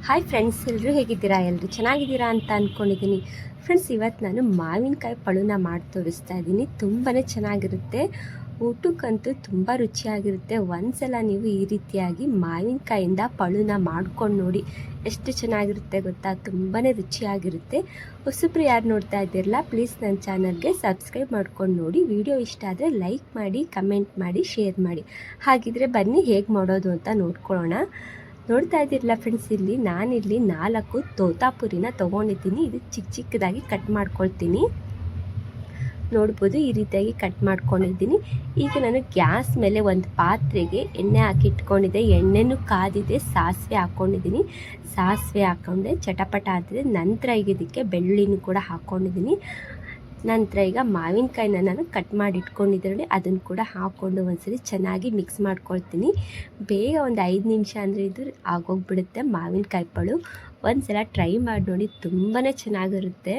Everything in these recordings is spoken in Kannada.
ಹಾಯ್ ಫ್ರೆಂಡ್ಸ್, ಎಲ್ಲರೂ ಹೇಗಿದ್ದೀರಾ? ಎಲ್ಲರೂ ಚೆನ್ನಾಗಿದ್ದೀರಾ ಅಂತ ಅಂದ್ಕೊಂಡಿದ್ದೀನಿ. ಫ್ರೆಂಡ್ಸ್, ಇವತ್ತು ನಾನು ಮಾವಿನಕಾಯಿ ಪಳುನ ಮಾಡಿ ತೋರಿಸ್ತಾ ಇದ್ದೀನಿ. ತುಂಬಾ ಚೆನ್ನಾಗಿರುತ್ತೆ, ಊಟಕ್ಕಂತೂ ತುಂಬ ರುಚಿಯಾಗಿರುತ್ತೆ. ಒಂದ್ಸಲ ನೀವು ಈ ರೀತಿಯಾಗಿ ಮಾವಿನಕಾಯಿಂದ ಪಳುನ ಮಾಡ್ಕೊಂಡು ನೋಡಿ, ಎಷ್ಟು ಚೆನ್ನಾಗಿರುತ್ತೆ ಗೊತ್ತಾ? ತುಂಬಾ ರುಚಿಯಾಗಿರುತ್ತೆ. ಹೊಸಬ್ರು ಯಾರು ನೋಡ್ತಾ ಇದ್ದೀರಲ್ಲ, ಪ್ಲೀಸ್ ನನ್ನ ಚಾನಲ್ಗೆ ಸಬ್ಸ್ಕ್ರೈಬ್ ಮಾಡ್ಕೊಂಡು ನೋಡಿ. ವಿಡಿಯೋ ಇಷ್ಟ ಆದರೆ ಲೈಕ್ ಮಾಡಿ, ಕಮೆಂಟ್ ಮಾಡಿ, ಶೇರ್ ಮಾಡಿ. ಹಾಗಿದ್ರೆ ಬನ್ನಿ ಹೇಗೆ ಮಾಡೋದು ಅಂತ ನೋಡ್ಕೊಳ್ಳೋಣ. ನೋಡ್ತಾ ಇದ್ದೀರಲ್ಲ ಫ್ರೆಂಡ್ಸ್, ನಾನಿಲ್ಲಿ 4 ತೋತಾಪುರಿನ ತೊಗೊಂಡಿದ್ದೀನಿ. ಇದು ಚಿಕ್ಕ ಚಿಕ್ಕದಾಗಿ ಕಟ್ ಮಾಡ್ಕೊಳ್ತೀನಿ. ನೋಡ್ಬೋದು, ಈ ರೀತಿಯಾಗಿ ಕಟ್ ಮಾಡ್ಕೊಂಡಿದ್ದೀನಿ. ಈಗ ನಾನು ಗ್ಯಾಸ್ ಮೇಲೆ ಒಂದು ಪಾತ್ರೆಗೆ ಎಣ್ಣೆ ಹಾಕಿ ಇಟ್ಕೊಂಡಿದ್ದೆ. ಎಣ್ಣೆನೂ ಕಾದಿದೆ. ಸಾಸಿವೆ ಹಾಕ್ಕೊಂಡಿದ್ದೀನಿ. ಸಾಸಿವೆ ಹಾಕ್ಕೊಂಡೆ ಚಟಪಟ ಅಂತಿದೆ. ನಂತರ ಈಗ ಇದಕ್ಕೆ ಬೆಳ್ಳುಳ್ಳಿನೂ ಕೂಡ ಹಾಕ್ಕೊಂಡಿದ್ದೀನಿ. ನಂತರ ಈಗ ಮಾವಿನಕಾಯಿನ ನಾನು ಕಟ್ ಮಾಡಿ ಇಟ್ಕೊಂಡಿದ್ದರೆ ಅದನ್ನು ಕೂಡ ಹಾಕ್ಕೊಂಡು ಒಂದ್ಸರಿ ಚೆನ್ನಾಗಿ ಮಿಕ್ಸ್ ಮಾಡ್ಕೊಳ್ತೀನಿ. ಬೇಗ ಒಂದು 5 ನಿಮಿಷ ಅಂದರೆ ಇದು ಆಗೋಗ್ಬಿಡುತ್ತೆ ಮಾವಿನಕಾಯಿ ಪಳು. ಒಂದ್ಸಲ ಟ್ರೈ ಮಾಡಿ ನೋಡಿ, ತುಂಬಾ ಚೆನ್ನಾಗಿರುತ್ತೆ.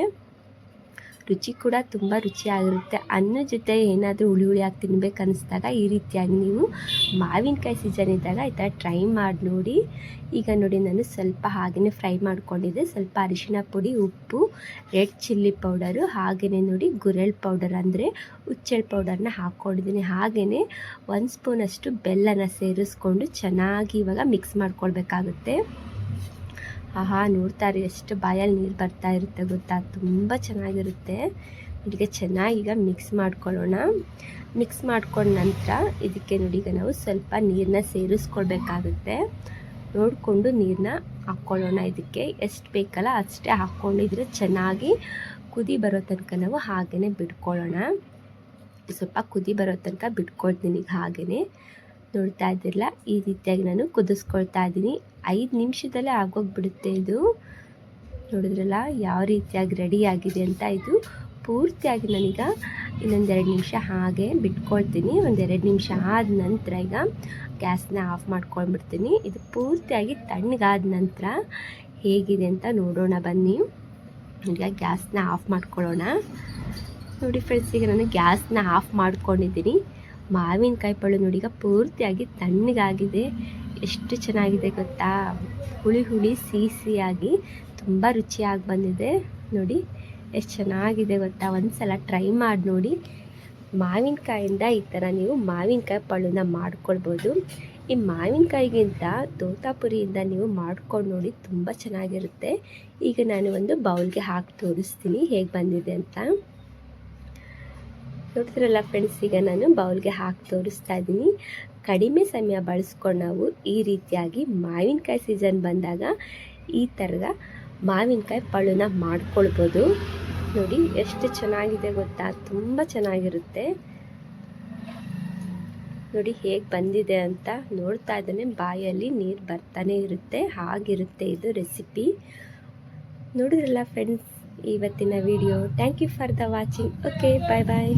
ರುಚಿ ಕೂಡ ತುಂಬ ರುಚಿಯಾಗಿರುತ್ತೆ. ಅನ್ನ ಜೊತೆ ಏನಾದರೂ ಹುಳಿ ಹುಳಿಯಾಗಿ ತಿನ್ಬೇಕು ಅನ್ನಿಸ್ದಾಗ ಈ ರೀತಿಯಾಗಿ ನೀವು ಮಾವಿನಕಾಯಿ ಸೀಸನ್ ಇದ್ದಾಗ ಈ ಥರ ಟ್ರೈ ಮಾಡಿ ನೋಡಿ. ಈಗ ನೋಡಿ, ನಾನು ಸ್ವಲ್ಪ ಹಾಗೆಯೇ ಫ್ರೈ ಮಾಡ್ಕೊಂಡಿದ್ದೆ. ಸ್ವಲ್ಪ ಅರಿಶಿನ ಪುಡಿ, ಉಪ್ಪು, ರೆಡ್ ಚಿಲ್ಲಿ ಪೌಡರು, ಹಾಗೆಯೇ ನೋಡಿ ಗುರೆಳ್ ಪೌಡರ್ ಅಂದರೆ ಹುಚ್ಚೆಳ್ ಪೌಡರ್ನ ಹಾಕ್ಕೊಂಡಿದ್ದೀನಿ. ಹಾಗೆಯೇ 1 ಸ್ಪೂನಷ್ಟು ಬೆಲ್ಲನ ಸೇರಿಸ್ಕೊಂಡು ಚೆನ್ನಾಗಿ ಇವಾಗ ಮಿಕ್ಸ್ ಮಾಡ್ಕೊಳ್ಬೇಕಾಗುತ್ತೆ. ಆಹಾ, ನೋಡ್ತಾರೆ ಎಷ್ಟು ಬಾಯಲ್ಲಿ ನೀರು ಬರ್ತಾ ಇರುತ್ತೆ ಗೊತ್ತಾ? ತುಂಬ ಚೆನ್ನಾಗಿರುತ್ತೆ. ಇದಕ್ಕೆ ಚೆನ್ನಾಗಿ ಈಗ ಮಿಕ್ಸ್ ಮಾಡ್ಕೊಳ್ಳೋಣ. ಮಿಕ್ಸ್ ಮಾಡ್ಕೊಂಡ ನಂತರ ಇದಕ್ಕೆ ನೋಡಿ, ಈಗ ನಾವು ಸ್ವಲ್ಪ ನೀರನ್ನ ಸೇರಿಸ್ಕೊಳ್ಬೇಕಾಗುತ್ತೆ. ನೋಡಿಕೊಂಡು ನೀರನ್ನ ಹಾಕ್ಕೊಳ್ಳೋಣ. ಇದಕ್ಕೆ ಎಷ್ಟು ಬೇಕಲ್ಲ ಅಷ್ಟೇ ಹಾಕ್ಕೊಂಡಿದ್ರೆ ಚೆನ್ನಾಗಿ ಕುದಿ ಬರೋ ತನಕ ನಾವು ಹಾಗೆಯೇ ಬಿಟ್ಕೊಳ್ಳೋಣ. ಸ್ವಲ್ಪ ಕುದಿ ಬರೋ ತನಕ ಬಿಟ್ಕೊಳ್ತೀನಿ. ಹಾಗೆಯೇ ನೋಡ್ತಾ ಇದ್ದಿರಲ್ಲ, ಈ ರೀತಿಯಾಗಿ ನಾನು ಕುದಿಸ್ಕೊಳ್ತಾ ಇದ್ದೀನಿ. 5 ನಿಮಿಷದಲ್ಲೇ ಆಗೋಗ್ಬಿಡುತ್ತೆ ಇದು. ನೋಡಿದ್ರಲ್ಲ ಯಾವ ರೀತಿಯಾಗಿ ರೆಡಿಯಾಗಿದೆ ಅಂತ. ಇದು ಪೂರ್ತಿಯಾಗಿ ನಾನೀಗ ಇನ್ನೊಂದು 2 ನಿಮಿಷ ಹಾಗೆ ಬಿಟ್ಕೊಳ್ತೀನಿ. ಒಂದು 2 ನಿಮಿಷ ಆದ ನಂತರ ಈಗ ಗ್ಯಾಸ್ನ ಆಫ್ ಮಾಡ್ಕೊಂಡ್ಬಿಡ್ತೀನಿ. ಇದು ಪೂರ್ತಿಯಾಗಿ ತಣ್ಣಗಾದ ನಂತರ ಹೇಗಿದೆ ಅಂತ ನೋಡೋಣ ಬನ್ನಿ. ಈಗ ಗ್ಯಾಸ್ನ ಆಫ್ ಮಾಡ್ಕೊಳ್ಳೋಣ. ನೋಡಿ ಫ್ರೆಂಡ್ಸ್, ಈಗ ನಾನು ಗ್ಯಾಸ್ನ ಆಫ್ ಮಾಡ್ಕೊಂಡಿದ್ದೀನಿ. ಮಾವಿನಕಾಯಿ ಪಳು ನೋಡಿ ಈಗ ಪೂರ್ತಿಯಾಗಿ ತಣ್ಣಗಾಗಿದೆ. ಎಷ್ಟು ಚೆನ್ನಾಗಿದೆ ಗೊತ್ತಾ? ಹುಳಿ ಹುಳಿ ಸಿಹಿಯಾಗಿ ತುಂಬ ರುಚಿಯಾಗಿ ಬಂದಿದೆ. ನೋಡಿ ಎಷ್ಟು ಚೆನ್ನಾಗಿದೆ ಗೊತ್ತಾ? ಒಂದು ಸಲ ಟ್ರೈ ಮಾಡಿ ನೋಡಿ. ಮಾವಿನಕಾಯಿಂದ ಈ ಥರ ನೀವು ಮಾವಿನಕಾಯಿ ಪಳುನ ಮಾಡ್ಕೊಳ್ಬೋದು. ಈ ಮಾವಿನಕಾಯಿಗಿಂತ ತೋತಾಪುರಿಯಿಂದ ನೀವು ಮಾಡ್ಕೊಂಡು ನೋಡಿ, ತುಂಬ ಚೆನ್ನಾಗಿರುತ್ತೆ. ಈಗ ನಾನು ಒಂದು ಬೌಲ್ಗೆ ಹಾಕಿ ತೋರಿಸ್ತೀನಿ ಹೇಗೆ ಬಂದಿದೆ ಅಂತ. ನೋಡ್ತಿರಲ್ಲ ಫ್ರೆಂಡ್ಸ್, ಈಗ ನಾನು ಬೌಲ್ಗೆ ಹಾಕಿ ತೋರಿಸ್ತಾ ಇದ್ದೀನಿ. ಕಡಿಮೆ ಸಮಯ ಬಳಸ್ಕೊಂಡು ನಾವು ಈ ರೀತಿಯಾಗಿ ಮಾವಿನಕಾಯಿ ಸೀಸನ್ ಬಂದಾಗ ಈ ಥರದ ಮಾವಿನಕಾಯಿ ಪಳುನ ಮಾಡ್ಕೊಳ್ಬೋದು. ನೋಡಿ ಎಷ್ಟು ಚೆನ್ನಾಗಿದೆ ಗೊತ್ತಾ? ತುಂಬ ಚೆನ್ನಾಗಿರುತ್ತೆ. ನೋಡಿ ಹೇಗೆ ಬಂದಿದೆ ಅಂತ. ನೋಡ್ತಾ ಇದ್ದಾನೆ ಬಾಯಲ್ಲಿ ನೀರು ಬರ್ತಾನೆ ಇರುತ್ತೆ. ಹಾಗಿರುತ್ತೆ ಇದು ರೆಸಿಪಿ. ನೋಡಿದ್ರಲ್ಲ ಫ್ರೆಂಡ್ಸ್ ಇವತ್ತಿನ video. Thank you for the watching. Okay, bye bye.